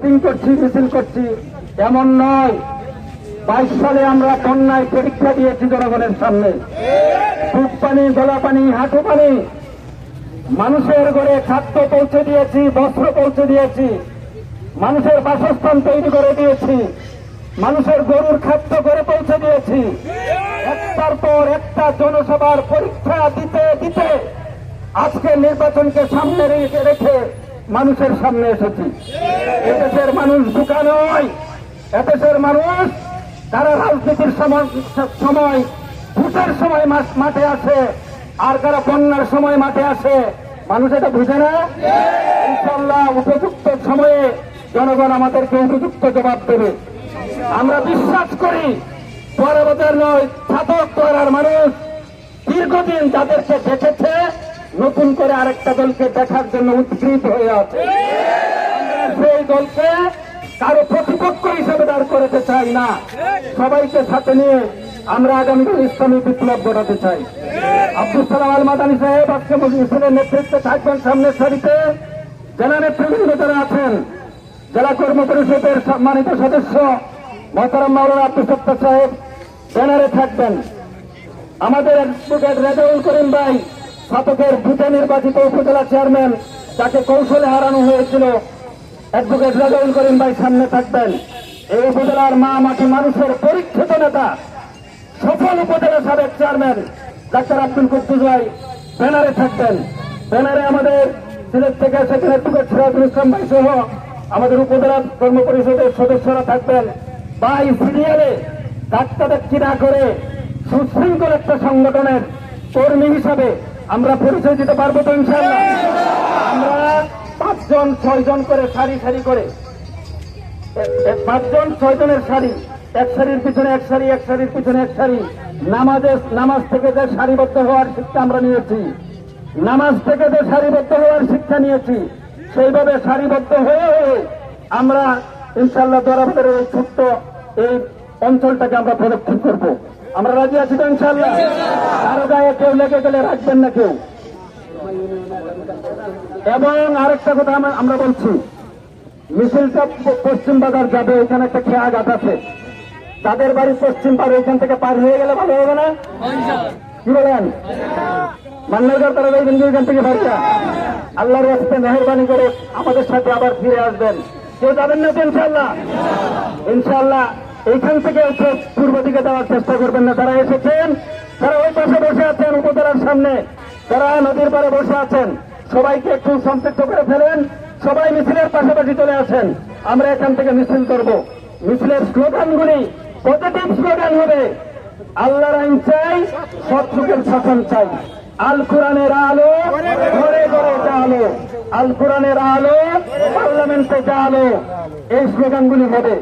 Meeting করছি, মিছিল করছি, এমন নয়। 22 সালে আমরা বন্যায় পরীক্ষা দিয়েছি জনগণের সামনে। বুক পানি, গলা পানি, হাঁটু পানি, মানুষের ঘরে খাদ্য পৌঁছে দিয়েছি, বস্ত্র পৌঁছে দিয়েছি, মানুষের বাসস্থান তৈরি করে দিয়েছি, মানুষের গরুর খাদ্য করে পৌঁছে দিয়েছি। একটার পর একটা জনসভার পরীক্ষা দিতে দিতে আজকে নির্বাচনকে সামনে রেখে মানুষের সামনে এসেছি। এদেশের মানুষ বোকা নয়। এদেশের মানুষ তারা রাজনীতির সময়, ভোটের সময় মাঠে আসে, আর যারা বন্যার সময় মাঠে আসে, মানুষ এটা বুঝে না। ইনশাআল্লাহ উপযুক্ত সময়ে জনগণ আমাদেরকে উপযুক্ত জবাব দেবে। আমরা বিশ্বাস করি পরবর্তী নয়, ছাতক পাড়ার মানুষ দীর্ঘদিন যাদেরকে দেখেছে, নতুন করে আরেকটা দলকে দেখার জন্য উদ্গ্রীব হয়ে আছে। আমরা সেই দলকে কারো প্রতিপক্ষ হিসেবে দাঁড় করতে চাই না। সবাইকে সাথে নিয়ে আমরা আগামীকাল ইসলামী বিপ্লব ঘটাতে চাই। আব্দুল সালাম আল মাদানী সাহেব আজকে মিছিলের নেতৃত্বে থাকবেন সামনের সারিতে। জেলা নেতৃবৃন্দ যারা আছেন, জেলা কর্ম পরিষদের সম্মানিত সদস্য মোহতারাম মাওলানা আব্দুল সত্তার সাহেব ব্যানারে থাকবেন। আমাদের অ্যাডভোকেট রেজাউল করিম ভাই, ছাতকের ভূতে নির্বাচিত উপজেলা চেয়ারম্যান, যাকে কৌশলে হারানো হয়েছিল, অ্যাডভোকেট রেজাউল করিম ভাই সামনে থাকবেন। এই উপজেলার মা মাটি মানুষের পরীক্ষিত নেতা, সফল উপজেলা সাবেক চেয়ারম্যান ডাক্তার আব্দুল কুদ্দুস ভাই ব্যানারে থাকবেন। ব্যানারে আমাদের সিলেট থেকে সেখানে অ্যাডভোকেট সিরাজুল ইসলাম ভাই সহ আমাদের উপজেলা কর্ম পরিষদের সদস্যরা থাকবেন। ভাই সিরিয়ালে ধাক্কাধাক্কি না করে সুশৃঙ্খল একটা সংগঠনের কর্মী হিসাবে আমরা পরিচয় দিতে পারবো তো ইনশাআল্লাহ। আমরা 5 জন 6 জন করে সারি সারি করে, 5 জন 6 জনের সারি, এক সারির পিছনে এক সারি, এক সারির পিছনে এক সারি। নামাজ থেকে যে সারিবদ্ধ হওয়ার শিক্ষা আমরা নিয়েছি, নামাজ থেকে যে সারিবদ্ধ হওয়ার শিক্ষা নিয়েছি, সেইভাবে সারিবদ্ধ হয়ে আমরা ইনশাআল্লাহ দরাবতের এই ছোট্ট এই অঞ্চলটাকে আমরা প্রদক্ষিণ করব। আমরা রাজি আছি তো ইনশাআল্লাহ? কারো গায়ে কেউ লেগে গেলে রাখবেন না কেউ। এবং আরেকটা কথা আমরা বলছি, মিছিলটা পশ্চিম বাজার যাবে, এখানে একটা খেয়া ঘাট আছে। তাদের বাড়ি পশ্চিম পাড়ে, এখান থেকে পার হয়ে গেলে ভালো হবে না? কি বলেন? মান্নাইগড় তারা যাইবেন এখান থেকে বাড়িটা। আল্লাহর রাস্তায় মেহরবানি করে আমাদের সাথে আবার ফিরে আসবেন। কেউ যাবেন না তো ইনশাআল্লাহ? ইনশাআল্লাহ এইখান থেকে পূর্ব দিকে যাওয়ার চেষ্টা করবেন না। যারা এসেছেন, যারা ওই পাশে বসে আছেন উপজেলার সামনে, যারা নদীর পাড়ে বসে আছেন, সবাইকে একটু সম্পৃক্ত করে ফেলেন। সবাই মিছিলের পাশাপাশি চলে আসেন। আমরা এখান থেকে মিছিল করব। মিছিলের স্লোগানগুলি পজিটিভ স্লোগান হবে, আল্লাহর আইন চাই, সৎযুগের শাসন চাই, আল কোরআনের আলো ঘরে ঘরে আলো, আল কোরআনের আলো পার্লামেন্টে আলো, এই স্লোগানগুলি হবে।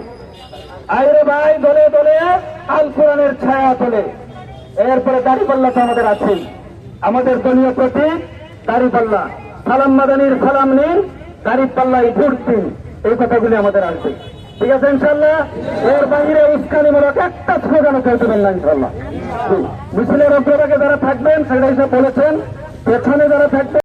আইরে ভাই দলে দলে আল কোরআনের ছায়া তোলে। এরপরে দাড়িপাল্লাটা আমাদের আছে, আমাদের দলীয় প্রতীক দাড়িপাল্লা। সালাম মাদানির সালাম নিন, দাড়িপাল্লাই ভোট দিন, এই কথাগুলি আমাদের আসবে। ঠিক আছে ইনশাআল্লাহ? এর বাইরে উস্কানিমূলক একটা স্লোগানও চলবেন না ইনশাআল্লাহ। মিছিলের অগ্রভাগে যারা থাকবেন সেটা হিসেবে বলেছেন, পেছনে যারা থাকবেন